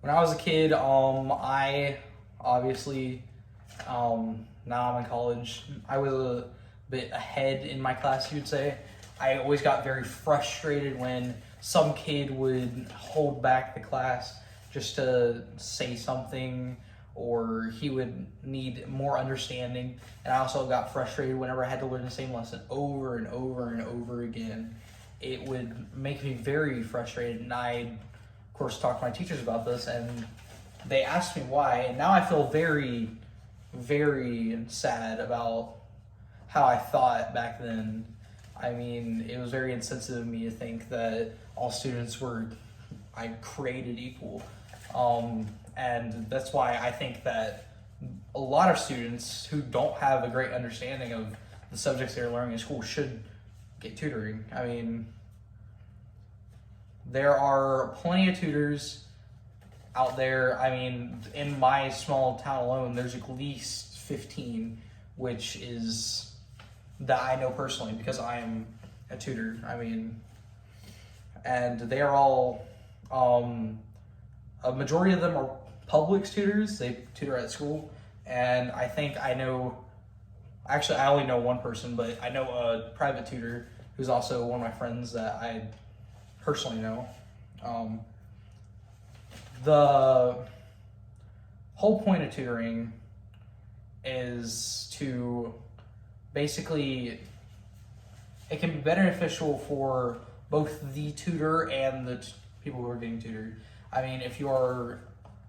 When I was a kid, I obviously, now I'm in college, I was a bit ahead in my class, you'd say. I always got very frustrated when some kid would hold back the class just to say something, or he would need more understanding. And I also got frustrated whenever I had to learn the same lesson over and over and over again. It would make me very frustrated, and I, of course, talked to my teachers about this, and they asked me why, and now I feel very, very sad about how I thought back then. I mean, it was very insensitive of me to think that all students were created equal. And that's why I think that a lot of students who don't have a great understanding of the subjects they're learning in school should get tutoring. I mean, there are plenty of tutors out there. I mean, in my small town alone, there's at least 15, which is that I know personally because I am a tutor. I mean, and they are all, a majority of them are public tutors. They tutor at school, and I think I know, actually I only know one person, but I know a private tutor who's also one of my friends that I personally know. The whole point of tutoring is to basically, it can be beneficial for both the tutor and the people who are getting tutored. I mean, if you are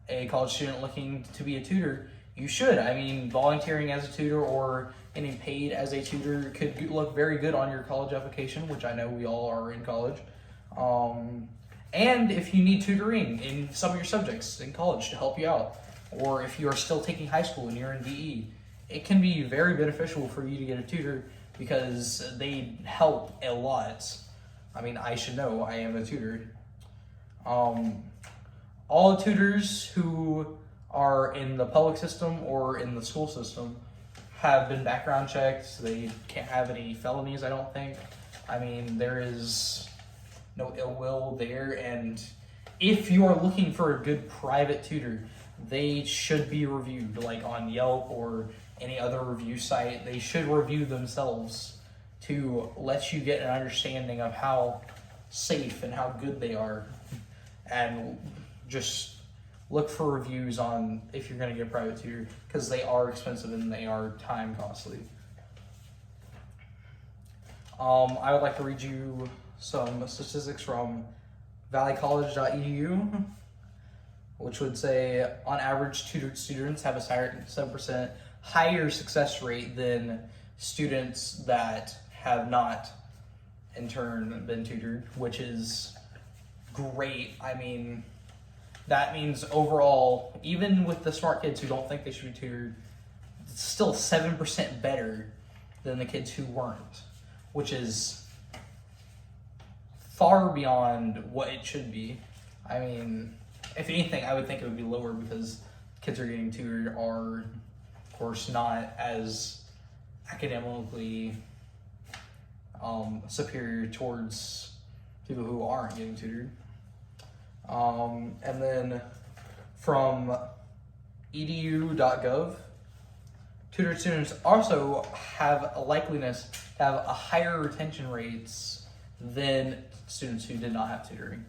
a college student looking to be a tutor, you should. I mean, volunteering as a tutor or getting paid as a tutor could look very good on your college application, which I know we all are in college. And if you need tutoring in some of your subjects in college to help you out, or if you are still taking high school and you're in DE, it can be very beneficial for you to get a tutor because they help a lot. I mean, I should know, I am a tutor. All tutors who are in the public system or in the school system have been background checked. They can't have any felonies, I don't think. I mean, there is no ill will there, and if you are looking for a good private tutor, they should be reviewed, like on Yelp or any other review site. They should review themselves to let you get an understanding of how safe and how good they are, and just look for reviews on if you're going to get a private tutor, because they are expensive and they are time costly. I would like to read you some statistics from valleycollege.edu, which would say on average tutored students have a 7% higher success rate than students that have not in turn been tutored, which is great. I mean, that means overall, even with the smart kids who don't think they should be tutored, it's still 7% better than the kids who weren't, which is far beyond what it should be. I mean, if anything, I would think it would be lower because kids who are getting tutored are, of course, not as academically superior towards people who aren't getting tutored. And then from edu.gov, tutored students also have a likeliness to have a higher retention rates than students who did not have tutoring.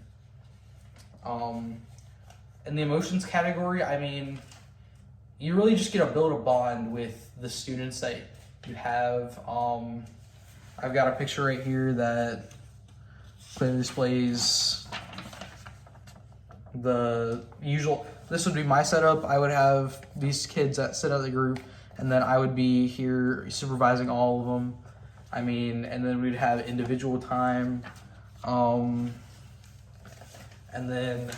In the emotions category, I mean, you really just get to build a bond with the students that you have. I've got a picture right here that clearly displays the usual. This would be my setup. I would have these kids that sit out the group, and then I would be here supervising all of them. I mean, and then we'd have individual time. And then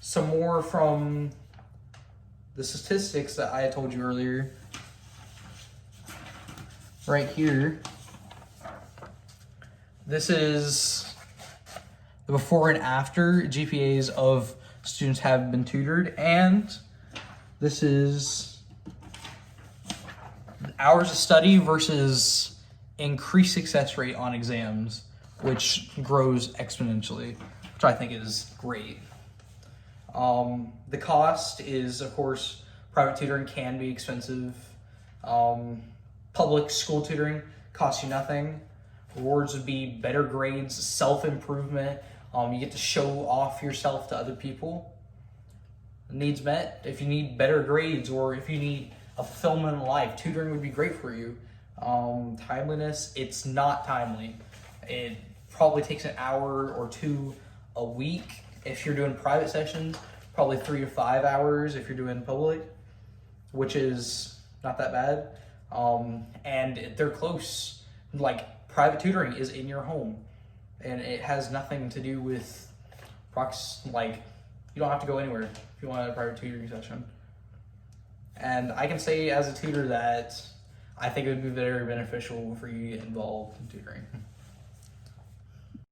some more from the statistics that I told you earlier. Right here. This is the before and after GPAs of students have been tutored, and this is hours of study versus increased success rate on exams, which grows exponentially, which I think is great. The cost is, of course, private tutoring can be expensive. Public school tutoring costs you nothing. Rewards would be better grades, self-improvement. You get to show off yourself to other people. Needs met. If you need better grades or if you need a fulfillment in life, tutoring would be great for you. Timeliness, it's not timely. It probably takes an hour or two a week if you're doing private sessions, probably 3 to 5 hours if you're doing public, which is not that bad. And they're close. Like, private tutoring is in your home, and it has nothing to do with like, you don't have to go anywhere if you want a private tutoring session. And I can say as a tutor that I think it would be very beneficial for you to get involved in tutoring.